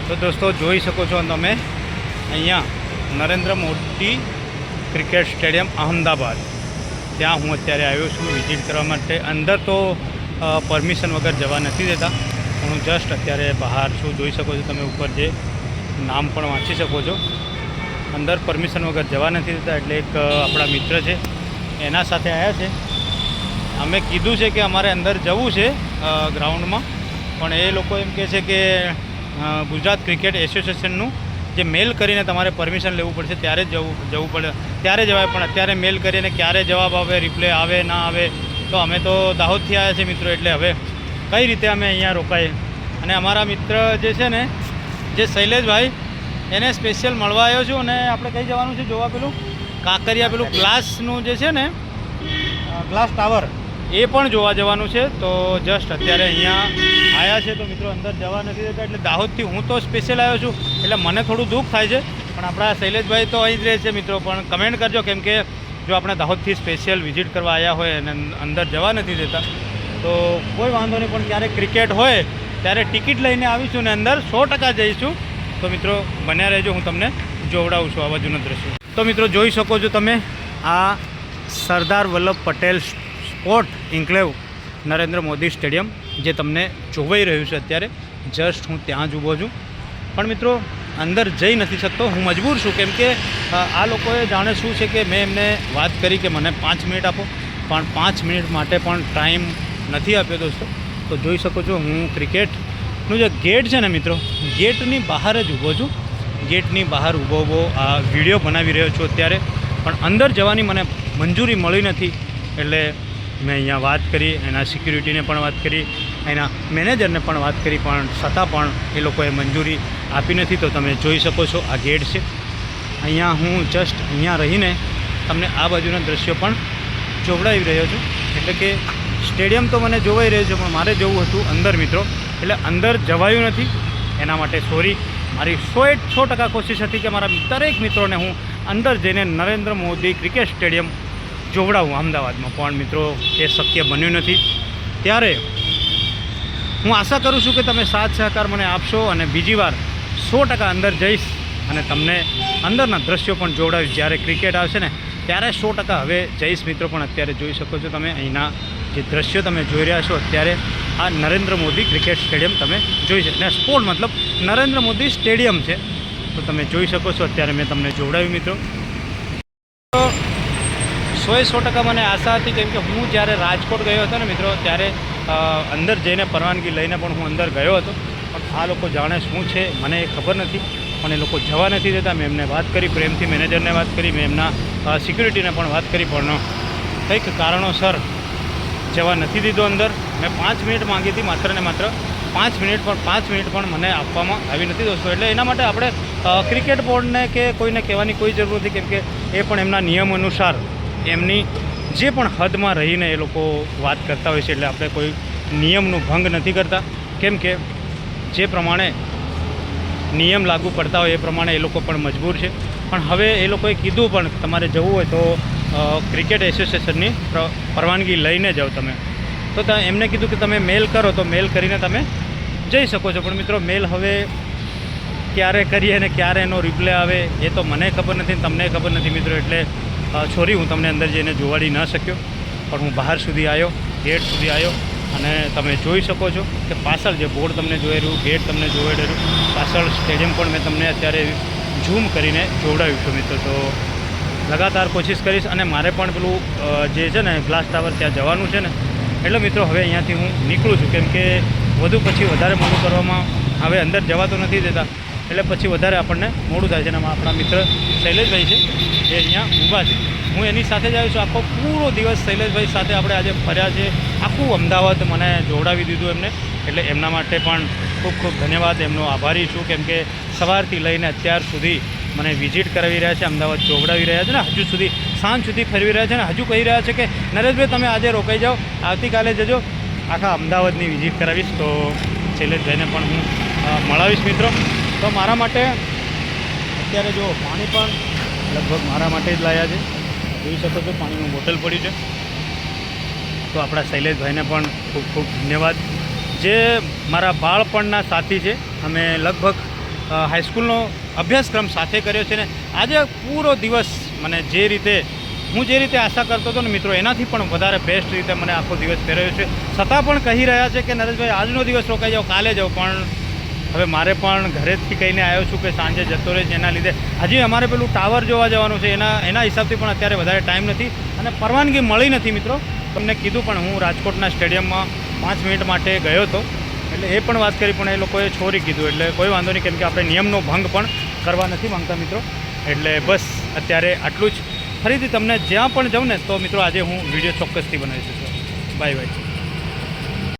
તો દોસ્તો જોઈ શકો છો તમે અહીંયા નરેન્દ્ર મોદી ક્રિકેટ સ્ટેડિયમ અહમદાબાદ, ત્યાં હું અત્યારે આવ્યો છું વિઝિટ કરવા માટે. અંદર તો પરમિશન વગર જવા નથી દેતા, હું જસ્ટ અત્યારે બહાર છું. જોઈ શકો છો તમે ઉપર જે નામ પણ વાંચી શકો છો. અંદર પરમિશન વગર જવા નથી દેતા. એટલે એક આપણા મિત્ર છે, એના સાથે આવ્યા છે. અમે કીધું છે કે અમારે અંદર જવું છે ગ્રાઉન્ડમાં, પણ એ લોકો એમ કહે છે કે ગુજરાત ક્રિકેટ એસોસિએશનનું જે મેલ કરીને તમારે પરમિશન લેવું પડશે ત્યારે જ જવું પડે, ત્યારે જવાય. પણ અત્યારે મેલ કરીને ક્યારે જવાબ આવે, રિપ્લે આવે ના આવે. તો અમે તો દાહોદથી આવ્યા છે મિત્રો, એટલે હવે કઈ રીતે અમે અહીંયા રોકાઈએ. અને અમારા મિત્ર જે છે ને, જે શૈલેષભાઈ, એને સ્પેશિયલ મળવા આવ્યો છું. અને આપણે કઈ જવાનું છે જોવા, પેલું કાંકરિયા પેલું ગ્લાસનું જે છે ને, ગ્લાસ ટાવર, એ પણ જોવા જવાનું છે. તો જસ્ટ અત્યારે અહીંયા આવ્યા છે. તો મિત્રો અંદર જવા નથી દેતા, એટલે દાહોદથી હું તો સ્પેશિયલ આવ્યો છું, એટલે મને થોડું દુઃખ થાય છે. પણ આપણા શૈલેષભાઈ તો અહીં જ રહે છે મિત્રો. પણ કમેન્ટ કરજો, કેમ કે જો આપણે દાહોદથી સ્પેશિયલ વિઝિટ કરવા આવ્યા હોય અને અંદર જવા નથી દેતા તો કોઈ વાંધો નહીં. પણ ક્યારેક ક્રિકેટ હોય ત્યારે ટિકિટ લઈને આવીશું ને અંદર 100% જઈશું. તો મિત્રો બન્યા રહેજો, હું તમને જોવડાવું છું આ બાજુના દ્રશ્યો. તો મિત્રો જોઈ શકો છો તમે, આ સરદાર વલ્લભ પટેલ સ્પોર્ટ ઇન્ક્લેવ નરેન્દ્ર મોદી સ્ટેડિયમ જે તમને જોવાઈ રહ્યું છે અત્યારે. જસ્ટ હું ત્યાં જ ઊભો છું, પણ મિત્રો અંદર જઈ નથી શકતો. હું મજબૂર છું, કેમ કે આ લોકોએ જાણે શું છે કે મેં એમને વાત કરી કે મને 5 મિનિટ આપો, પણ 5 મિનિટ માટે પણ ટાઈમ નથી આપ્યો દોસ્તો. તો જોઈ શકો છો હું ક્રિકેટનું જે ગેટ છે ને મિત્રો, ગેટની બહાર જ ઊભો છું. ગેટની બહાર ઊભો આ વિડીયો બનાવી રહ્યો છું અત્યારે. પણ અંદર જવાની મને મંજૂરી મળી નથી. એટલે મેં અહીંયા વાત કરી, એના સિક્યુરિટીને પણ વાત કરી, એના મેનેજરને પણ વાત કરી, પણ છતાં પણ એ લોકોએ મંજૂરી આપી નથી. તો તમે જોઈ શકો છો આ ગેટ છે. અહીંયા હું જસ્ટ અહીંયા રહીને તમને આ બાજુના દ્રશ્યો પણ જોવડાવી રહ્યો છું. એટલે કે સ્ટેડિયમ તો મને જોવાઈ રહ્યું છે, પણ મારે જવું હતું અંદર મિત્રો, એટલે અંદર જવાયું નથી. એના માટે સોરી. મારી 100% કોશિશ હતી કે મારા દરેક મિત્રોને હું અંદર જઈને નરેન્દ્ર મોદી ક્રિકેટ સ્ટેડિયમ જોવડાવું અમદાવાદમાં, પણ મિત્રો એ શક્ય બન્યું નથી. ત્યારે હું આશા કરું છું કે તમે સાથ સહકાર મને આપશો, અને બીજી વાર 100% અંદર જઈશ અને તમને અંદરના દ્રશ્યો પણ જોવડાવીશ. જ્યારે ક્રિકેટ આવશે ને ત્યારે 100% હવે જઈશ મિત્રો. પણ અત્યારે જોઈ શકો છો તમે, અહીંના જે દ્રશ્યો તમે જોઈ રહ્યા છો અત્યારે, આ નરેન્દ્ર મોદી ક્રિકેટ સ્ટેડિયમ તમે જોઈ શકો. ને સ્પોર્ટ મતલબ નરેન્દ્ર મોદી સ્ટેડિયમ છે. તો તમે જોઈ શકો છો અત્યારે મેં તમને જોવડાવ્યું મિત્રો. તો 100% મને આશા હતી, કેમ કે હું જ્યારે રાજકોટ ગયો હતો ને મિત્રો, ત્યારે અંદર જઈને પરવાનગી લઈને પણ હું અંદર ગયો હતો. પણ આ લોકો જાણે શું છે મને એ ખબર નથી, પણ એ લોકો જવા નથી દેતા. મેં એમને વાત કરી, પ્રેમથી મેનેજરને વાત કરી, મેં એમના સિક્યુરિટીને પણ વાત કરી, પણ કંઈક કારણોસર જવા નથી દીધો અંદર. મેં 5 મિનિટ માંગી હતી, માત્ર ને માત્ર 5 મિનિટ, પણ 5 મિનિટ પણ મને આપવામાં આવી નથી દોસ્તો. એટલે એના માટે આપણે ક્રિકેટ બોર્ડને કે કોઈને કહેવાની કોઈ જરૂર નથી, કેમ કે એ પણ એમના નિયમ અનુસાર એમની જે પણ હદમાં રહીને એ લોકો વાત કરતા હોય છે. એટલે આપણે કોઈ નિયમનું ભંગ નથી કરતા, કેમ કે જે પ્રમાણે નિયમ લાગુ પડતા હોય એ પ્રમાણે એ લોકો પણ મજબૂર છે. પણ હવે એ લોકોએ કીધું પણ તમારે જવું હોય તો ક્રિકેટ એસોસિએશનની પરવાનગી લઈને જાઓ તમે. તો એમને કીધું કે તમે મેલ કરો, તો મેલ કરીને તમે જઈ શકો છો. પણ મિત્રો મેલ હવે ક્યારે કરીએ અને ક્યારે એનો રિપ્લે આવે એ તો મને ખબર નથી, તમને ખબર નથી મિત્રો. એટલે સોરી, હું તમને અંદર જઈને જોવાડી ન શક્યો. પણ હું બહાર સુધી આવ્યો, ગેટ સુધી આવ્યો, અને તમે જોઈ શકો છો કે પાછળ જે બોર્ડ તમને જોઈ રહ્યું, ગેટ તમને જોઈ રહ્યું, પાછળ સ્ટેડિયમ પણ મેં તમને અત્યારે ઝૂમ કરીને જોવડાવ્યું છું મિત્રો. તો લગાતાર કોશિશ કરીશ. અને મારે પણ પેલું જે છે ને ગ્લાસ ટાવર, ત્યાં જવાનું છે ને, એટલે મિત્રો હવે અહીંયાથી હું નીકળું છું, કેમ કે વધુ પછી વધારે મોડું કરવામાં હવે અંદર જવા તો નથી દેતા, એટલે પછી વધારે આપણને મોડું થાય છે. અને આપણા મિત્ર શૈલેષભાઈ છે એ અહીંયા ઊભા છે. હું એની સાથે જ આવ્યો છું. આખો પૂરો દિવસ શૈલેષભાઈ સાથે આપણે આજે ફર્યા છે. આખું અમદાવાદ મને જોવડાવી દીધું એમને, એટલે એમના માટે પણ ખૂબ ખૂબ ધન્યવાદ, એમનો આભારી છું. કેમ કે સવારથી લઈને અત્યાર સુધી મને વિઝિટ કરાવી રહ્યા છે, અમદાવાદ જોવડાવી રહ્યા છે ને, હજુ સુધી સાંજ સુધી ફરવી રહ્યા છે. ને હજુ કહી રહ્યા છે કે નરેશભાઈ તમે આજે રોકાઈ જાઓ, આવતીકાલે જજો, આખા અમદાવાદની વિઝિટ કરાવીશ. તો શૈલેષભાઈને પણ હું મળાવીશ મિત્રો. તો મારા માટે અત્યારે જો પાણી પણ લગભગ મારા માટે જ લાવ્યા છે. જોઈ શકો છો પાણીનું બોટલ પડ્યું છે. તો આપણા શૈલેષભાઈને પણ ખૂબ ખૂબ ધન્યવાદ, જે મારા બાળપણના સાથી છે. અમે લગભગ હાઈસ્કૂલનો અભ્યાસક્રમ સાથે કર્યો છે ને આજે પૂરો દિવસ મને હું જે રીતે આશા કરતો હતો ને મિત્રો એનાથી પણ વધારે બેસ્ટ રીતે મને આખો દિવસ ફેરવ્યો છે. છતાં પણ કહી રહ્યા છે કે નરેશભાઈ આજનો દિવસ રોકાઈ જાઓ, કાલે જાઓ, પણ હવે મારે પણ ઘરેથી કહીને આવ્યો છું કે સાંજે જતો રહે, જેના લીધે હજી અમારે પેલું ટાવર જોવા જવાનું છે, એના હિસાબથી પણ અત્યારે વધારે ટાઈમ નથી અને પરવાનગી મળી નથી મિત્રો. તમને કીધું પણ હું રાજકોટના સ્ટેડિયમમાં 5 મિનિટ માટે ગયો હતો, એટલે એ પણ વાત કરી પણ એ લોકોએ છોરી કીધું, એટલે કોઈ વાંધો નહીં, કેમ કે આપણે નિયમનો ભંગ પણ કરવા નથી માંગતા મિત્રો. એટલે બસ અત્યારે આટલું જ. ફરીથી તમને જ્યાં પણ જાઉં ને તો મિત્રો આજે હું વિડીયો ચોક્કસથી બનાવીશ. Bye bye.